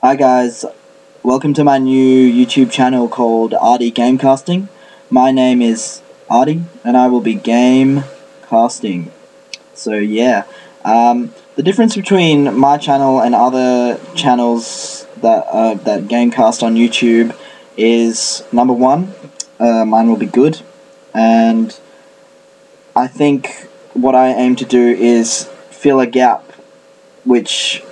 Hi guys, welcome to my new YouTube channel called Artie Gamecasting. My name is Artie and I will be game casting. So yeah, the difference between my channel and other channels that gamecast on YouTube is number one, mine will be good, and I think what I aim to do is fill a gap which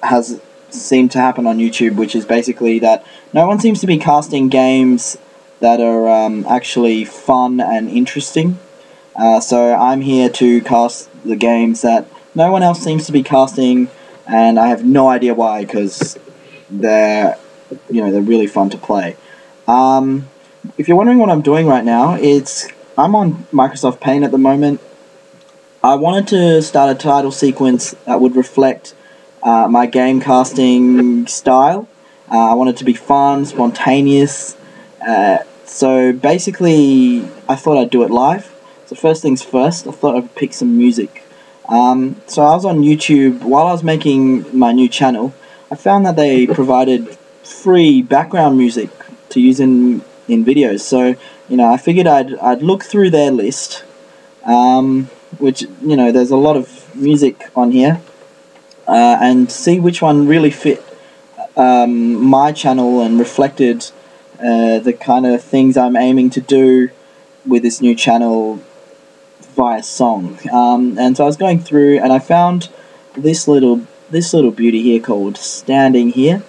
has seemed to happen on YouTube, which is basically that no one seems to be casting games that are actually fun and interesting. So I'm here to cast the games that no one else seems to be casting, and I have no idea why, because they're really fun to play. If you're wondering what I'm doing right now, I'm on Microsoft Paint at the moment. I wanted to start a title sequence that would reflect my game casting style. I want it to be fun, spontaneous. So basically, I thought I'd do it live. So first things first, I thought I'd pick some music. So I was on YouTube while I was making my new channel. I found that they provided free background music to use in videos. So I figured I'd look through their list, which there's a lot of music on here. And see which one really fit my channel and reflected the kind of things I'm aiming to do with this new channel via song. And so I was going through and I found this little beauty here called Standing Here.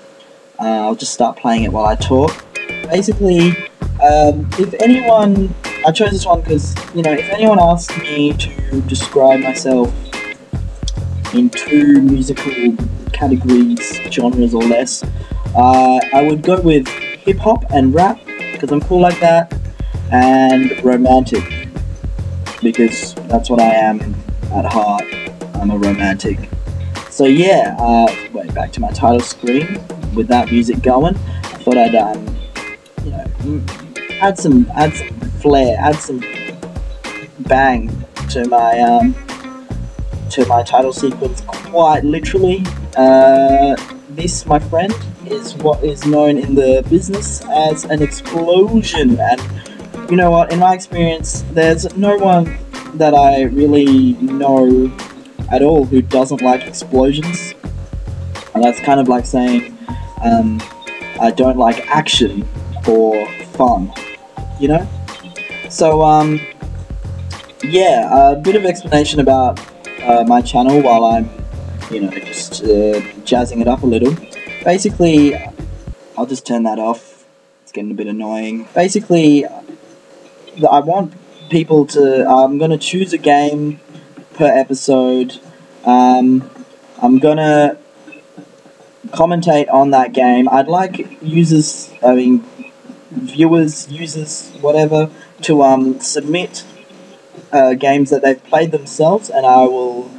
I'll just start playing it while I talk. Basically, if anyone, I chose this one because if anyone asked me to describe myself in two musical categories, genres or less, I would go with hip-hop and rap, because I'm cool like that, and romantic, because that's what I am at heart. I'm a romantic. So yeah, wait, back to my title screen. With that music going, I thought I'd add some flair, add some bang to my title sequence. Quite literally, this, my friend, is what is known in the business as an explosion. And you know what, in my experience, there's no one that I really know at all who doesn't like explosions. And that's kind of like saying I don't like action or fun, So yeah, a bit of explanation about my channel while I'm, just jazzing it up a little. Basically, I'll just turn that off. It's getting a bit annoying. Basically, I want people to. I'm gonna choose a game per episode. I'm gonna commentate on that game. I'd like users, whatever, to submit games that they've played themselves, and I will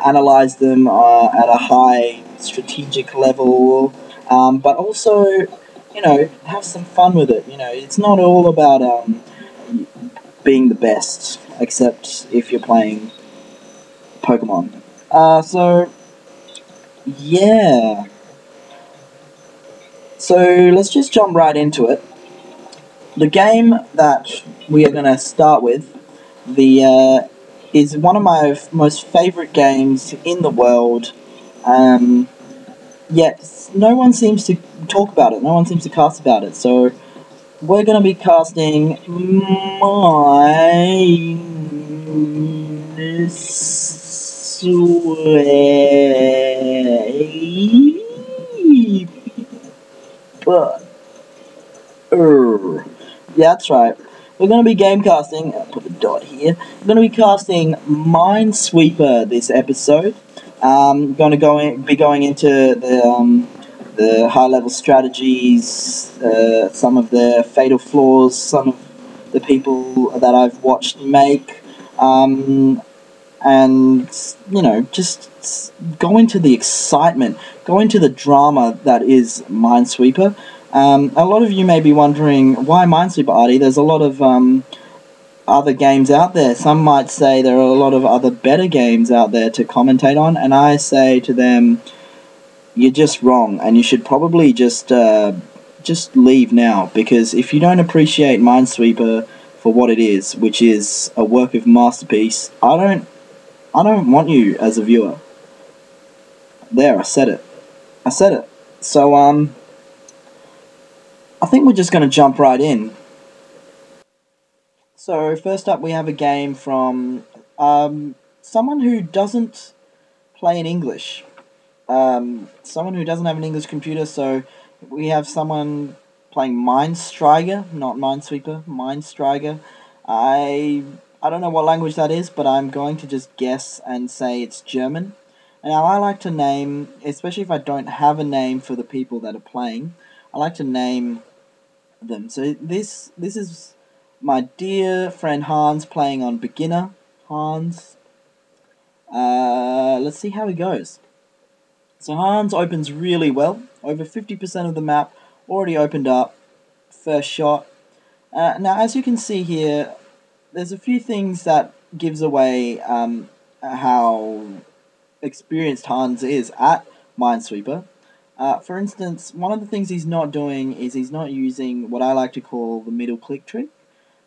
analyze them at a high strategic level, but also, have some fun with it. It's not all about being the best, except if you're playing Pokemon. So, yeah. So, let's just jump right into it. The game that we are going to start with is one of my most favourite games in the world, yet no one seems to talk about it, no one seems to cast about it, so we're going to be casting Minesweeper. Yeah, that's right. We're going to be game casting. I'll put the dot here. We're going to be casting Minesweeper this episode. Going to be going into the high-level strategies, some of the fatal flaws, some of the people that I've watched make, and just go into the excitement, go into the drama that is Minesweeper. A lot of you may be wondering, why Minesweeper, Artie? There's a lot of other games out there. Some might say there are a lot of other better games out there to commentate on, and I say to them, you're just wrong, and you should probably just leave now, because if you don't appreciate Minesweeper for what it is, which is a work of masterpiece, I don't want you as a viewer. There, I said it. I said it. So I think we're just going to jump right in. So first up, we have a game from someone who doesn't play in English. Someone who doesn't have an English computer, so we have someone playing Minestriger, not Minesweeper, Minestriger. I don't know what language that is, but I'm going to just guess and say it's German. And now I like to name, especially if I don't have a name for the people that are playing, I like to name them. So this is my dear friend Hans playing on beginner. Hans. Let's see how he goes. So Hans opens really well. Over 50% of the map already opened up. First shot. Now, as you can see here, there's a few things that gives away how experienced Hans is at Minesweeper. For instance, one of the things he's not doing is he's not using what I like to call the middle click trick.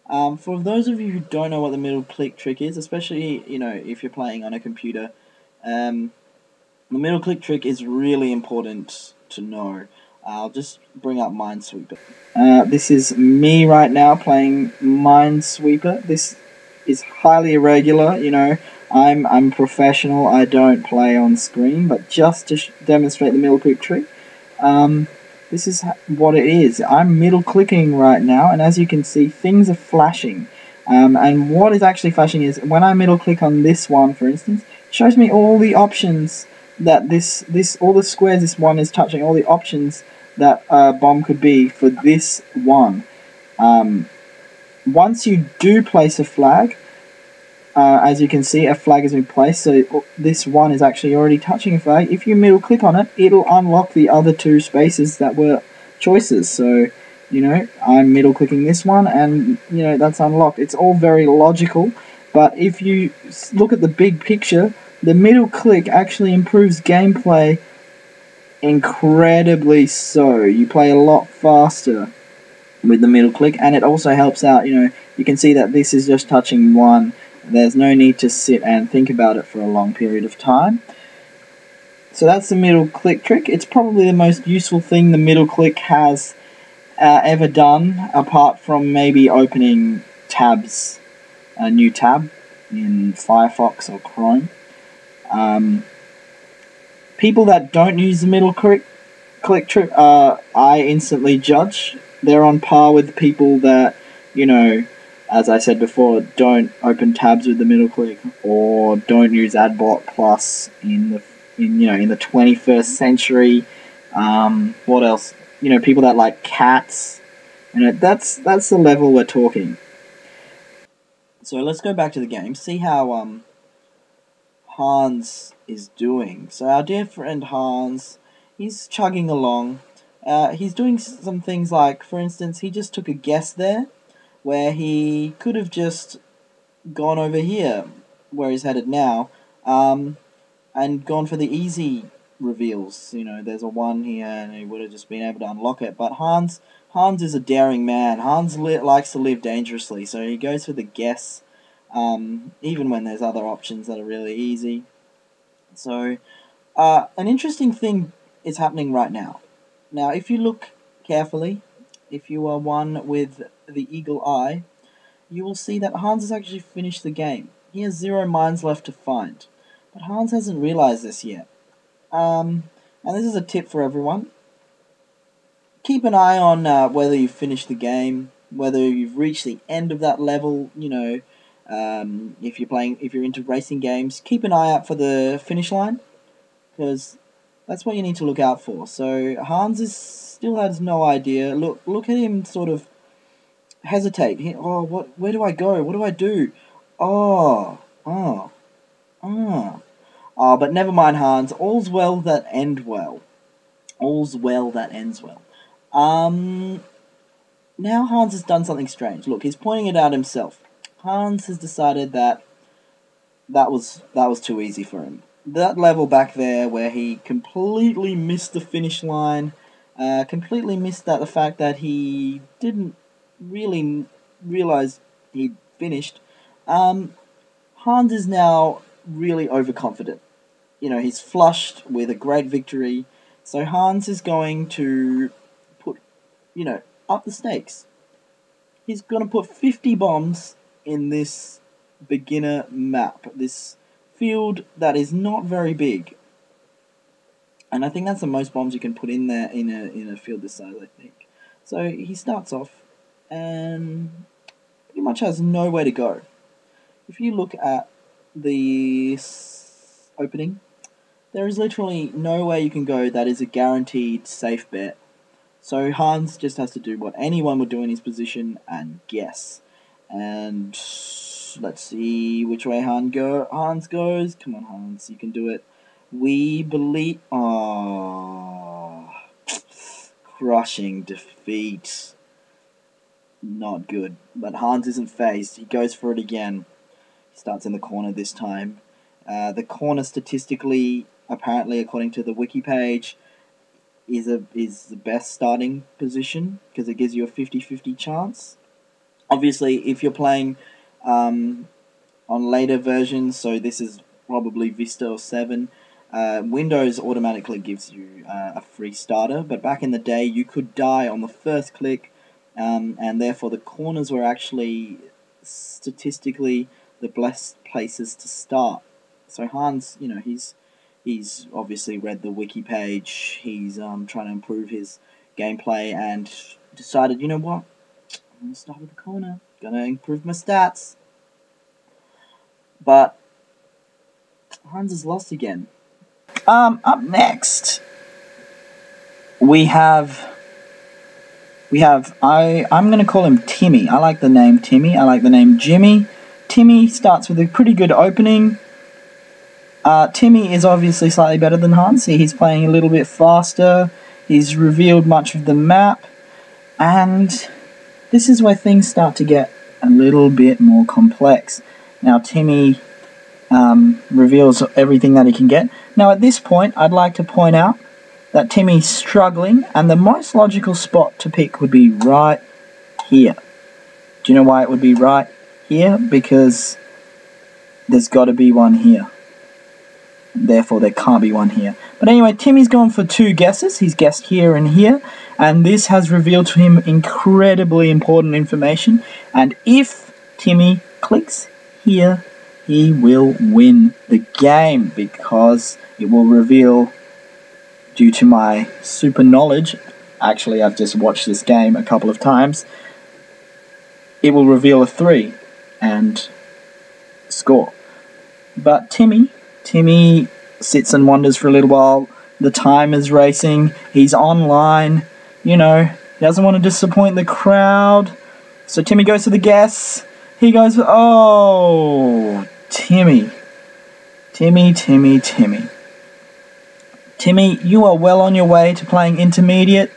For those of you who don't know what the middle click trick is, especially if you're playing on a computer, the middle click trick is really important to know. I'll just bring up Minesweeper. This is me right now playing Minesweeper. This is highly irregular, I'm professional, I don't play on screen, but just to demonstrate the middle click trick, this is what it is. I'm middle clicking right now, and as you can see, things are flashing. And what is actually flashing is, when I middle click on this one, for instance, it shows me all the options that all the squares this one is touching, all the options that a bomb could be for this one. Once you do place a flag, as you can see, a flag has been placed, so this one is actually already touching a flag. If you middle click on it, it'll unlock the other two spaces that were choices. So, I'm middle clicking this one, and, that's unlocked. It's all very logical, but if you look at the big picture, the middle click actually improves gameplay incredibly so. You play a lot faster with the middle click, and it also helps out, you can see that this is just touching one. There's no need to sit and think about it for a long period of time. So that's the middle click trick. It's probably the most useful thing the middle click has ever done, apart from maybe opening tabs, a new tab in Firefox or Chrome. People that don't use the middle click trick, I instantly judge. They're on par with people that, as I said before, don't open tabs with the middle click, or don't use AdBlock Plus in the 21st century. What else? People that like cats. That's the level we're talking. So let's go back to the game. See how Hans is doing. So our dear friend Hans, he's chugging along. He's doing some things like, for instance, he just took a guess there, where he could have just gone over here, where he's headed now, and gone for the easy reveals. There's a 1 here, and he would have just been able to unlock it. But Hans is a daring man. Hans likes to live dangerously, so he goes for the guess, even when there's other options that are really easy. So, an interesting thing is happening right now. Now, if you look carefully, if you are one with the eagle eye, you will see that Hans has actually finished the game. He has 0 mines left to find. But Hans hasn't realized this yet. And this is a tip for everyone. Keep an eye on whether you've finished the game, whether you've reached the end of that level, if you're into racing games, keep an eye out for the finish line, because that's what you need to look out for. So Hans still has no idea. Look at him sort of hesitate. Where do I go? What do I do? But never mind, Hans. All's well that ends well. All's well that ends well. Now Hans has done something strange. Look, he's pointing it out himself. Hans has decided that was too easy for him. that level back there where he completely missed the finish line, completely missed the fact that he didn't really realize he'd finished. Hans is now really overconfident. He's flushed with a great victory, so Hans is going to put, up the stakes. He's going to put 50 bombs in this beginner map, this field that is not very big. And I think that's the most bombs you can put in there in a field this size, I think. So he starts off and pretty much has nowhere to go. If you look at the opening, there is literally nowhere you can go that is a guaranteed safe bet. So Hans just has to do what anyone would do in his position and guess. And let's see which way Hans goes. Come on, Hans, you can do it. We believe... Oh, crushing defeat. Not good. But Hans isn't phased. He goes for it again. He starts in the corner this time. The corner statistically, apparently according to the wiki page, is the best starting position because it gives you a 50-50 chance. Obviously, if you're playing on later versions, so this is probably Vista or 7, Windows automatically gives you a free starter, but back in the day you could die on the first click, and therefore the corners were actually statistically the best places to start. So Hans, he's obviously read the wiki page, he's trying to improve his gameplay and decided, you know what, I'm going to start with the corner, going to improve my stats. But Hans has lost again. Up next, we have I'm going to call him Timmy. I like the name Timmy. I like the name Jimmy. Timmy starts with a pretty good opening. Timmy is obviously slightly better than Hans. He's playing a little bit faster. He's revealed much of the map. And this is where things start to get a little bit more complex. Now, Timmy reveals everything that he can get. Now, at this point, I'd like to point out that Timmy's struggling, and the most logical spot to pick would be right here. Do you know why it would be right here? Because there's got to be one here. Therefore, there can't be one here. But anyway, Timmy's gone for 2 guesses. He's guessed here and here. And this has revealed to him incredibly important information. And if Timmy clicks here, he will win the game. Because it will reveal, due to my super knowledge, actually I've just watched this game a couple of times, it will reveal a 3 and score. But Timmy sits and wonders for a little while. The time is racing. He's online. He doesn't want to disappoint the crowd. So Timmy goes to the guess. He goes, oh, Timmy. Timmy, you are well on your way to playing intermediate.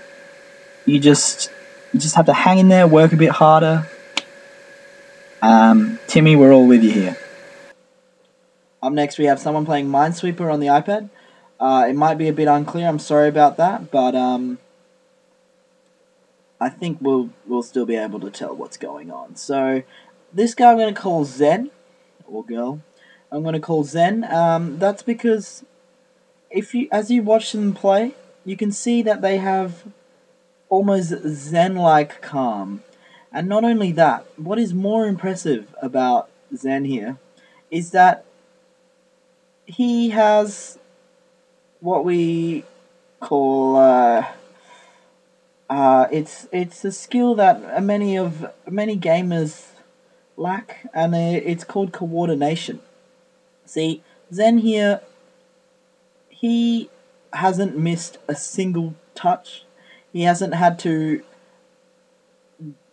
You just have to hang in there, work a bit harder. Timmy, we're all with you here. Up next, we have someone playing Minesweeper on the iPad. It might be a bit unclear. I'm sorry about that, but I think we'll still be able to tell what's going on. So, this guy I'm going to call Zen, or girl. I'm going to call Zen. That's because as you watch them play, you can see that they have almost Zen-like calm. And not only that, what is more impressive about Zen here is that he has what we call it's a skill that many gamers lack, and it's called coordination. See, Zen here, he hasn't missed a single touch. He hasn't had to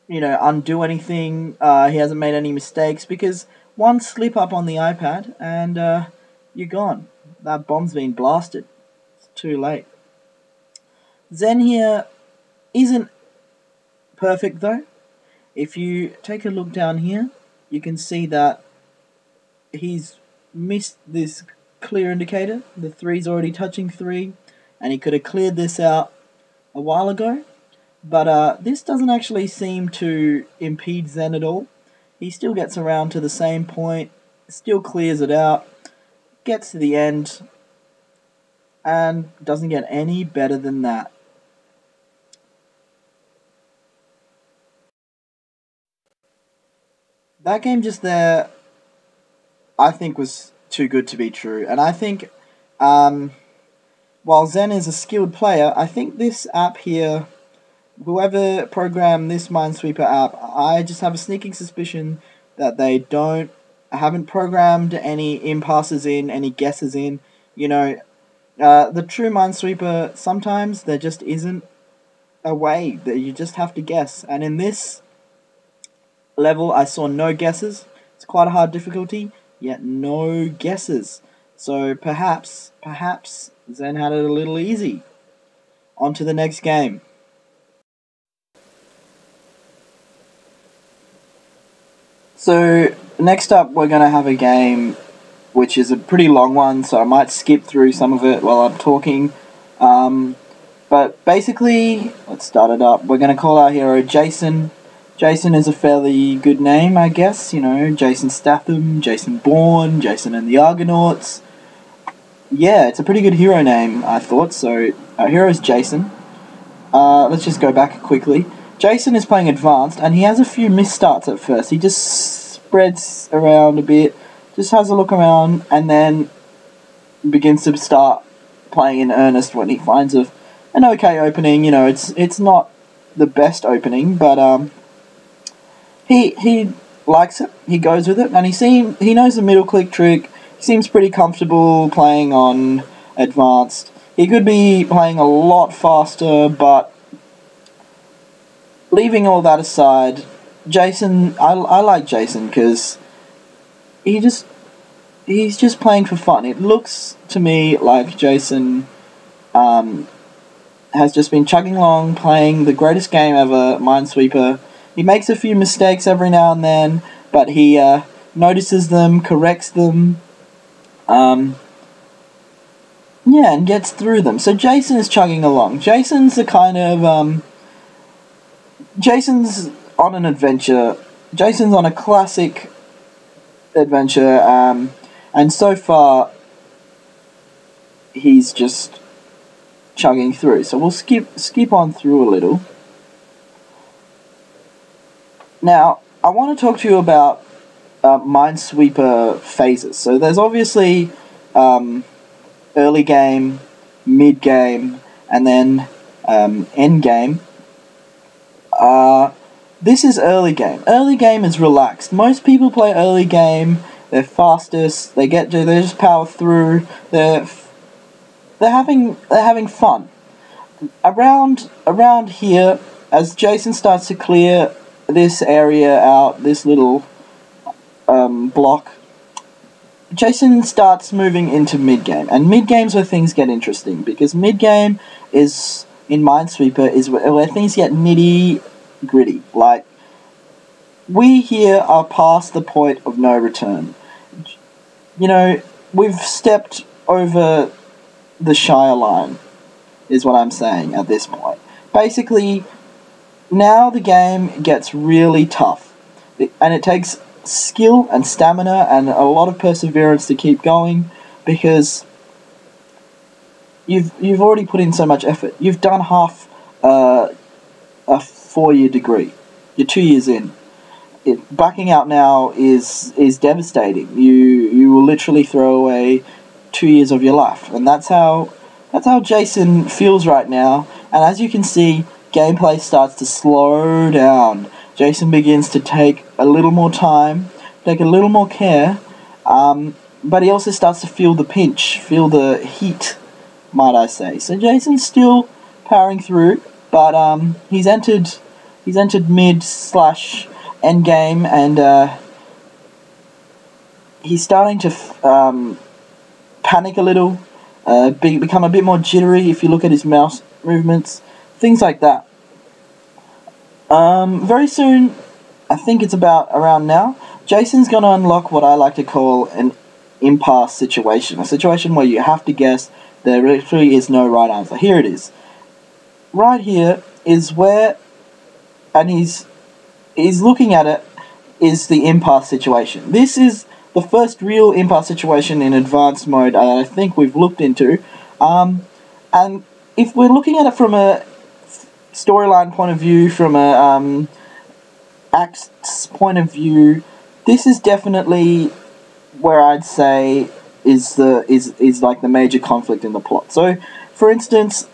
undo anything. He hasn't made any mistakes, because one slip up on the iPad and you're gone. That bomb's been blasted. It's too late. Zen here isn't perfect though. If you take a look down here, you can see that he's missed this clear indicator. The 3's already touching 3, and he could have cleared this out a while ago. But this doesn't actually seem to impede Zen at all. He still gets around to the same point, still clears it out, gets to the end, and doesn't get any better than that. That game just there, I think, was too good to be true. And I think, while Zen is a skilled player, I think this app here, whoever programmed this Minesweeper app, I just have a sneaking suspicion that they haven't programmed any impasses in, any guesses in. You know, the true Minesweeper, sometimes there just isn't a way that you just have to guess. And in this level, I saw no guesses. It's quite a hard difficulty, yet no guesses. So perhaps Zen had it a little easy. On to the next game. So next up, we're going to have a game which is a pretty long one, so I might skip through some of it while I'm talking. But basically, let's start it up. We're going to call our hero Jason. Jason is a fairly good name, I guess. You know, Jason Statham, Jason Bourne, Jason and the Argonauts. Yeah, it's a pretty good hero name, I thought. So our hero is Jason. Let's just go back quickly. Jason is playing advanced, and he has a few misstarts at first. He just spreads around a bit, just has a look around, and then begins to start playing in earnest when he finds an okay opening. You know, it's not the best opening, but he likes it. He goes with it, and he knows the middle click trick. He seems pretty comfortable playing on advanced. He could be playing a lot faster, but leaving all that aside, Jason, I like Jason because he's just playing for fun. It looks to me like Jason has just been chugging along, playing the greatest game ever, Minesweeper. He makes a few mistakes every now and then, but he notices them, corrects them, and gets through them. So Jason is chugging along. Jason's the kind of Jason's on an adventure. Jason's on a classic adventure, and so far he's just chugging through. So we'll skip on through a little. Now, I want to talk to you about Minesweeper phases. So there's obviously early game, mid game, and then end game. This is early game. Early game is relaxed. Most people play early game. They're fastest. They just power through. They're having fun. Around here, as Jason starts to clear this area out, this little block, Jason starts moving into mid game, and mid game's where things get interesting, because mid game is in Minesweeper is where things get nitty gritty. Like, we here are past the point of no return. You know, we've stepped over the Shire line, is what I'm saying at this point. Basically, now the game gets really tough, and it takes skill and stamina and a lot of perseverance to keep going, because you've already put in so much effort. You've done half a 4-year degree. You're 2 years in. Backing out now is devastating. You will literally throw away 2 years of your life, and that's how Jason feels right now. And as you can see, gameplay starts to slow down. Jason begins to take a little more time, take a little more care, but he also starts to feel the pinch, feel the heat, might I say. So Jason's still powering through, but he's entered mid/end game, and he's starting to panic a little, become a bit more jittery if you look at his mouse movements, things like that. Very soon, I think it's about around now, Jason's going to unlock what I like to call impasse situation, a situation where you have to guess. There literally is no right answer. Here it is. Right here is where, and he's looking at it, is the impasse situation. This is the first real impasse situation in advanced mode I think we've looked into. And if we're looking at it from a storyline point of view, from a acts point of view, this is definitely where I'd say is like the major conflict in the plot. So, for instance,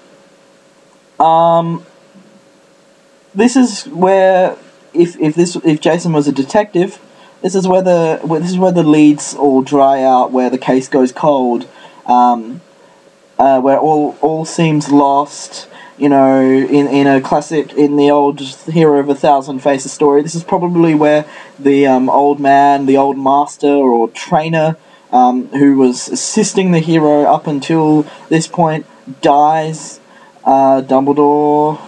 this is where if Jason was a detective, this is where the leads all dry out, where the case goes cold, where all seems lost. You know, in a classic, in the old Hero of 1,000 Faces story, this is probably where the old man, the old master or trainer, who was assisting the hero up until this point, dies. Dumbledore,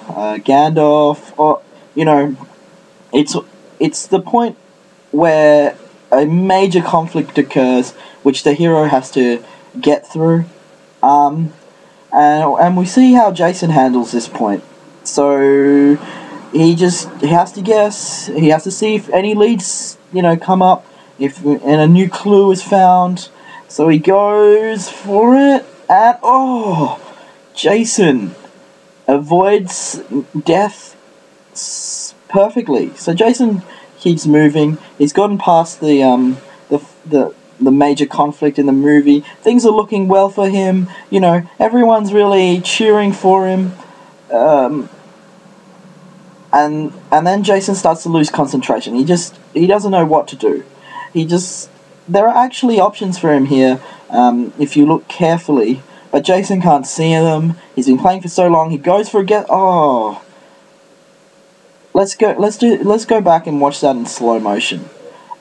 Gandalf, or you know, it's the point where a major conflict occurs, which the hero has to get through. And we see how Jason handles this point. So he has to guess. He has to see if any leads, come up, and a new clue is found. So he goes for it, and Jason avoids death perfectly. So Jason keeps moving. He's gotten past the major conflict in the movie. Things are looking well for him. Everyone's really cheering for him. And then Jason starts to lose concentration. He doesn't know what to do. There are actually options for him here, if you look carefully, but Jason can't see them. He's been playing for so long. He goes for a get. Oh, let's go back and watch that in slow motion.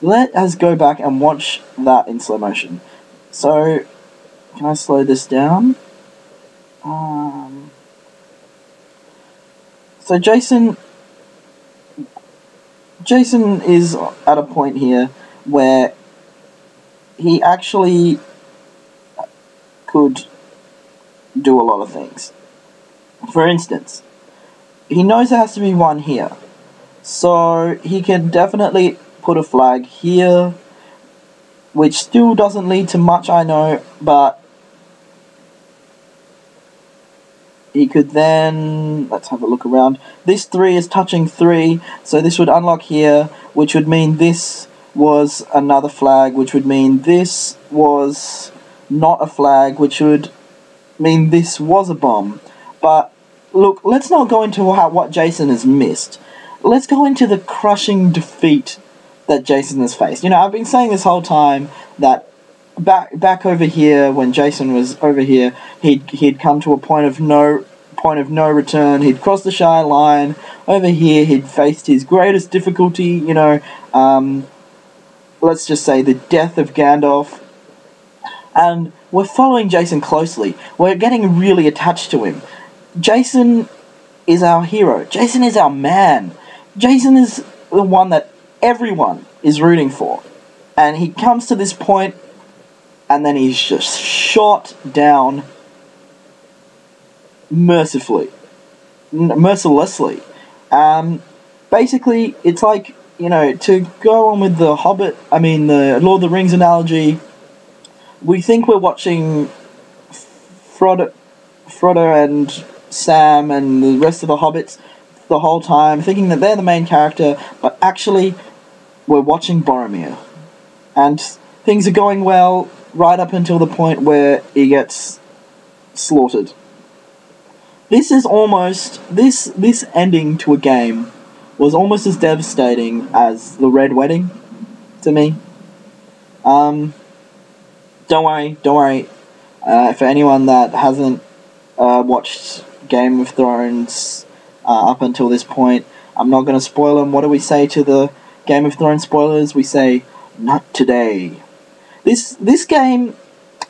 Let us go back and watch that in slow motion. So, can I slow this down? So Jason is at a point here where he actually could do a lot of things. For instance, he knows there has to be one here. So he can definitely put a flag here, which still doesn't lead to much, I know, but he could then, let's have a look around. This 3 is touching 3, so this would unlock here, which would mean this was another flag, which would mean this was not a flag, which would mean this was a bomb. But look, let's not go into what Jason has missed. Let's go into the crushing defeat that Jason has faced. I've been saying this whole time that back over here, when Jason was over here, he'd come to a point of no return. He'd crossed the Shire line. Over here, he'd faced his greatest difficulty. Let's just say the death of Gandalf. And we're following Jason closely. We're getting really attached to him. Jason is our hero. Jason is our man. Jason is the one that everyone is rooting for. And he comes to this point, and then he's just shot down mercilessly. Basically, it's like, to go on with the Lord of the Rings analogy, we think we're watching Frodo and Sam and the rest of the hobbits the whole time, thinking that they're the main character, but actually we're watching Boromir. And things are going well right up until the point where he gets slaughtered. This ending to a game was almost as devastating as the Red Wedding to me. Don't worry. For anyone that hasn't watched Game of Thrones up until this point, I'm not going to spoil them. What do we say to the Game of Thrones spoilers? We say, not today. This game,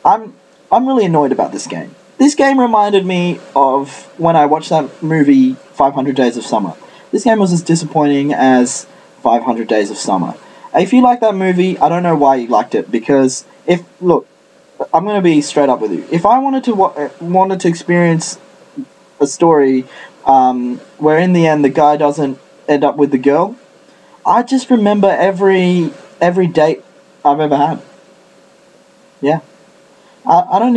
I'm really annoyed about this game. This game reminded me of when I watched that movie 500 Days of Summer. This game was as disappointing as 500 Days of Summer. If you like that movie, I don't know why you liked it, because Look, I'm gonna be straight up with you. If I wanted to experience a story where in the end the guy doesn't end up with the girl, I just remember every date I've ever had. Yeah, I don't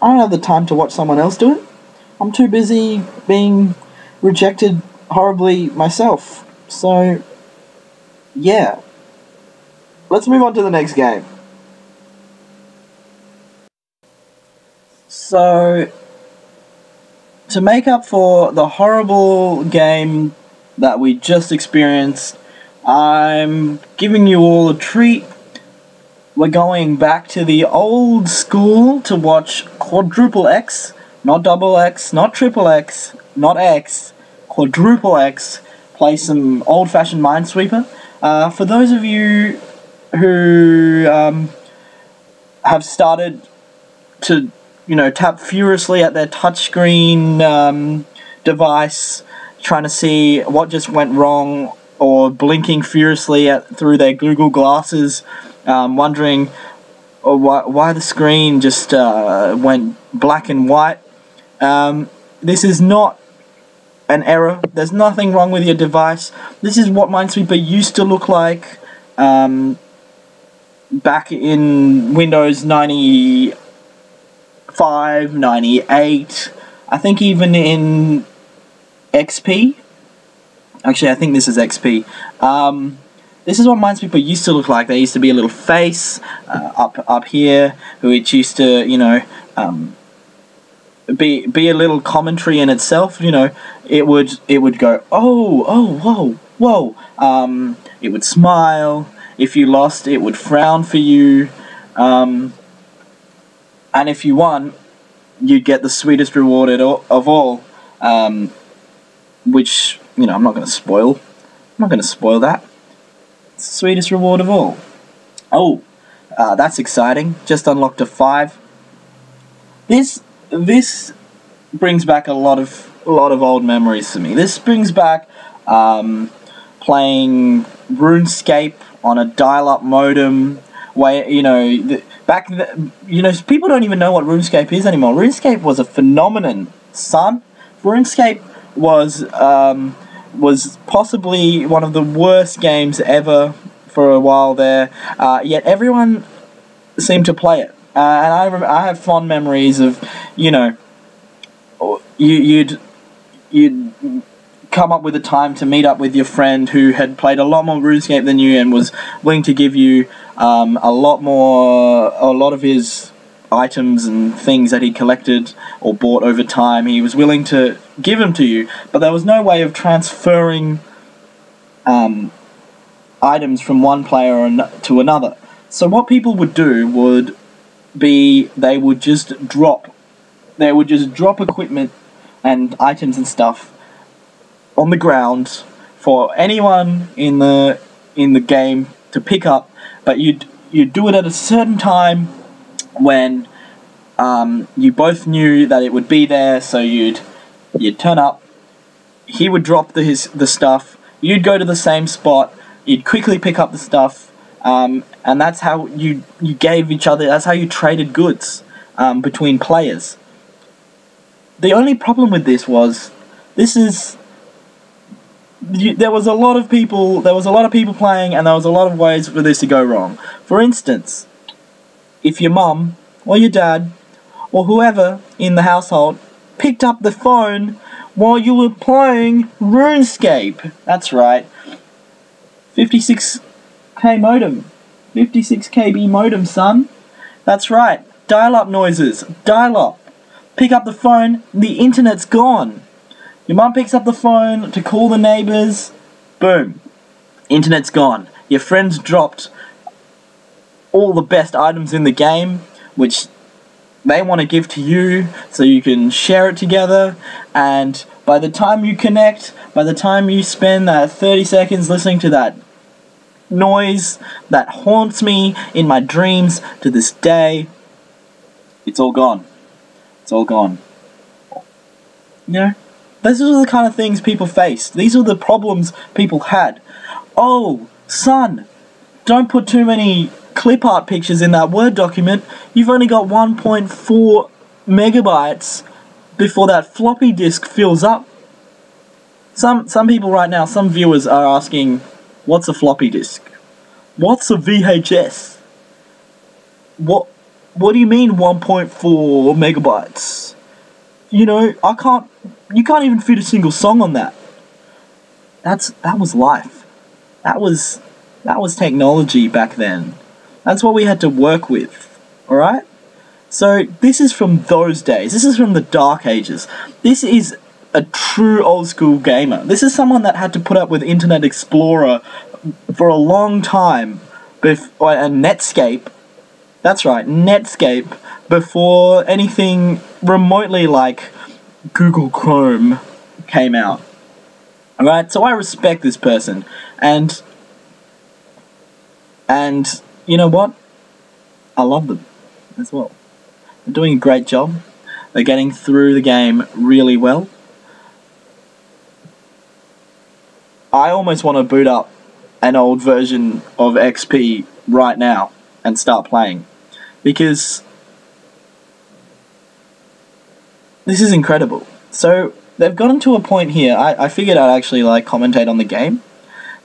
have the time to watch someone else do it. I'm too busy being rejected horribly myself. So, yeah. Let's move on to the next game. So, to make up for the horrible game that we just experienced, I'm giving you all a treat. We're going back to the old school to watch Quadruple X, not Double X, not Triple X, not X, Quadruple X, play some old-fashioned Minesweeper. For those of you who have started to, tap furiously at their touchscreen device, trying to see what just went wrong, or blinking furiously through their Google glasses, wondering why the screen just went black and white. This is not an error. There's nothing wrong with your device. This is what Minesweeper used to look like back in Windows 95, 98. I think even in XP. Actually, I think this is XP. This is what Minesweeper used to look like. There used to be a little face up here, which used to, be a little commentary in itself. It would go, oh, whoa. It would smile. If you lost, it would frown for you. And if you won, you'd get the sweetest reward of all. Which, I'm not going to spoil. I'm not going to spoil that. It's the sweetest reward of all. Oh, that's exciting. Just unlocked a 5. This brings back a lot of old memories to me. This brings back playing RuneScape on a dial-up modem. Where people don't even know what RuneScape is anymore. RuneScape was a phenomenon, son. RuneScape was possibly one of the worst games ever for a while there. Yet everyone seemed to play it, and I have fond memories of you'd come up with a time to meet up with your friend who had played a lot more RuneScape than you and was willing to give you a lot of his items and things that he collected or bought over time. He was willing to give them to you, but there was no way of transferring items from one player to another. So what people would do would be they would just drop equipment and items and stuff on the ground for anyone in the game to pick up, but you'd do it at a certain time when you both knew that it would be there. So you'd turn up, he would drop the stuff, you'd go to the same spot, you'd quickly pick up the stuff, and that's how you gave each other, that's how you traded goods between players. The only problem with this was, there was a lot of people playing, and there was a lot of ways for this to go wrong. For instance, if your mum or your dad or whoever in the household picked up the phone while you were playing RuneScape, that's right, 56k modem, 56 KB modem, son. That's right, dial-up noises, dial-up. Pick up the phone, the internet's gone. Your mum picks up the phone to call the neighbours, boom, internet's gone. Your friends dropped all the best items in the game, which they want to give to you so you can share it together, and by the time you connect, by the time you spend that 30 seconds listening to that noise that haunts me in my dreams to this day, it's all gone. It's all gone. These are the kind of things people faced. These are the problems people had. Oh, son, don't put too many clip art pictures in that Word document, you've only got 1.4 megabytes before that floppy disk fills up. Some people right now, some viewers are asking, what's a floppy disk? What's a VHS? What do you mean 1.4 megabytes? You know, you can't even fit a single song on that. That was life. That was technology back then. That's what we had to work with. Alright? So this is from those days. This is from the dark ages. This is a true old school gamer. This is someone that had to put up with Internet Explorer for a long time. And Netscape. That's right, Netscape. Before anything remotely like Google Chrome came out. Alright, so I respect this person. And you know what? I love them as well. They're doing a great job. They're getting through the game really well. I almost want to boot up an old version of XP right now and start playing. Because this is incredible. So they've gotten to a point here. I figured I'd actually like commentate on the game.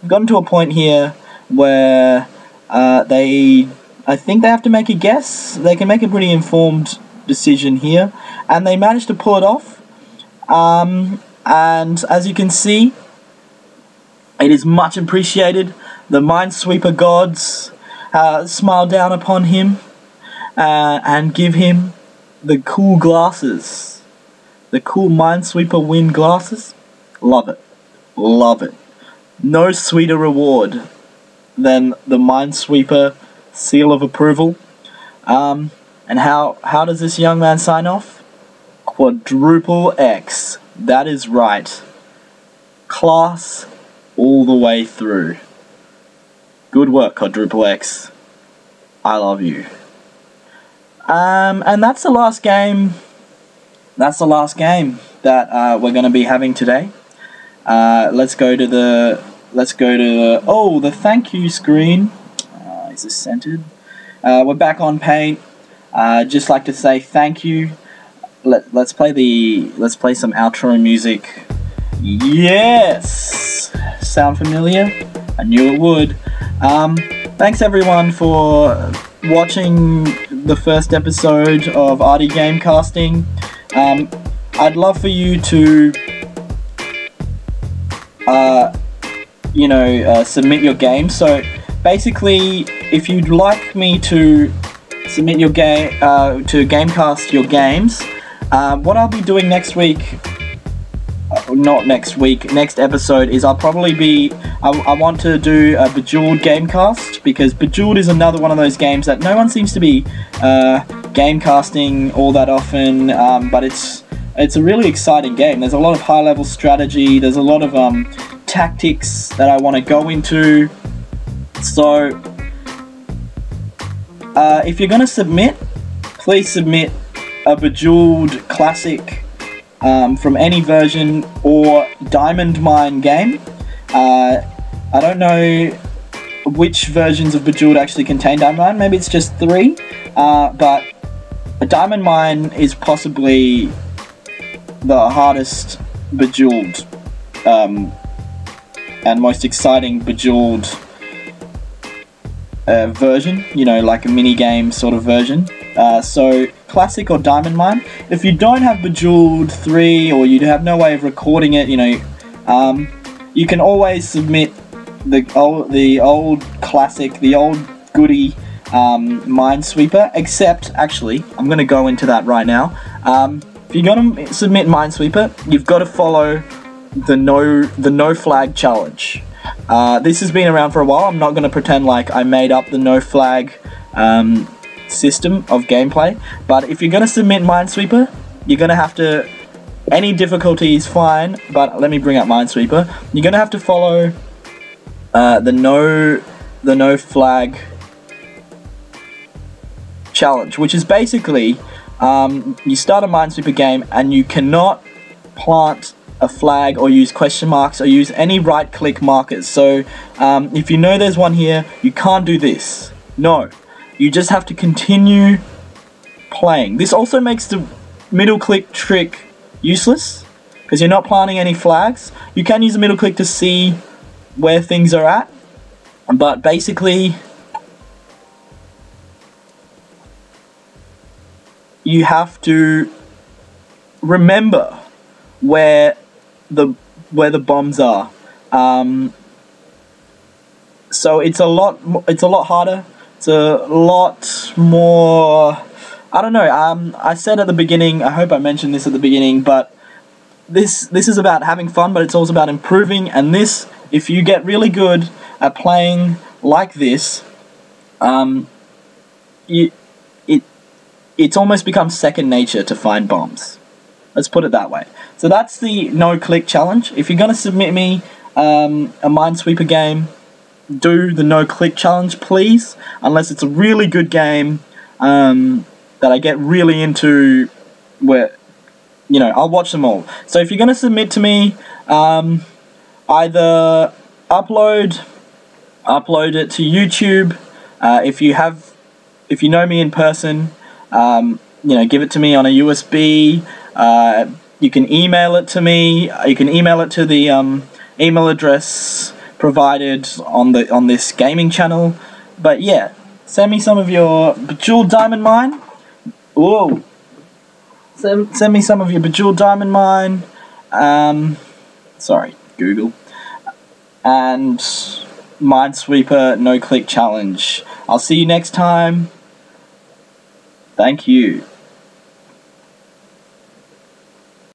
They've gotten to a point here where I think they have to make a guess. They can make a pretty informed decision here, and they managed to pull it off. And as you can see, it is much appreciated. The Minesweeper gods smile down upon him and give him the cool glasses. The cool Minesweeper wind glasses. Love it. Love it. No sweeter reward than the Minesweeper seal of approval. And how does this young man sign off? Quadruple X. That is right. Class all the way through. Good work, Quadruple X. I love you. And that's the last game. That's the last game that we're going to be having today. Let's go to the thank you screen. Is this centered? We're back on Paint. Just like to say thank you. Let's play some outro music. Yes! Sound familiar? I knew it would. Thanks everyone for watching the first episode of Arty Gamecasting. I'd love for you to submit your game. So basically, if you'd like me to submit your game to Gamecast your games, what I'll be doing next week, next episode, is I'll probably be I want to do a Bejeweled Gamecast, because Bejeweled is another one of those games that no one seems to be gamecasting all that often, but it's a really exciting game. There's a lot of high level strategy, there's a lot of tactics that I want to go into. So if you're going to submit, please submit a Bejeweled Classic from any version, or Diamond Mine game. I don't know which versions of Bejeweled actually contain Diamond Mine. Maybe it's just 3, but a Diamond Mine is possibly the hardest Bejeweled and most exciting Bejeweled version, you know, like a mini game sort of version. So Classic or Diamond Mine. If you don't have Bejeweled 3, or you have no way of recording it, you know, you can always submit the old Classic, the old goodie Minesweeper. Except, actually, I'm going to go into that right now. If you're going to submit Minesweeper, you've got to follow the no flag challenge. This has been around for a while. I'm not going to pretend like I made up the no flag system of gameplay, but if you're going to submit Minesweeper, you're going to have to, any difficulty is fine, but let me bring up Minesweeper. You're going to have to follow the no flag challenge, which is basically you start a Minesweeper game and you cannot plant a flag or use question marks or use any right click markers. So if you know there's one here, you can't do this. No, You just have to continue playing. This also makes the middle click trick useless, because you're not planting any flags. You can use the middle click to see where things are at, but basically you have to remember where the bombs are. So it's a lot harder. It's a lot more. I don't know. I said at the beginning. I hope I mentioned this at the beginning, but this is about having fun, but it's also about improving. And this, if you get really good at playing like this, it's almost becomes second nature to find bombs. Let's put it that way. So that's the no-click challenge. If you're going to submit me a Minesweeper game, do the no-click challenge, please. Unless it's a really good game that I get really into, where, you know, I'll watch them all. So if you're going to submit to me, either upload it to YouTube. If you know me in person, you know, give it to me on a USB. You can email it to me. You can email it to the email address provided on this gaming channel. But yeah, send me some of your Bejeweled Diamond Mine. Whoa! Send me some of your Bejeweled Diamond Mine. Sorry, Google. And Minesweeper no-click challenge. I'll see you next time. Thank you.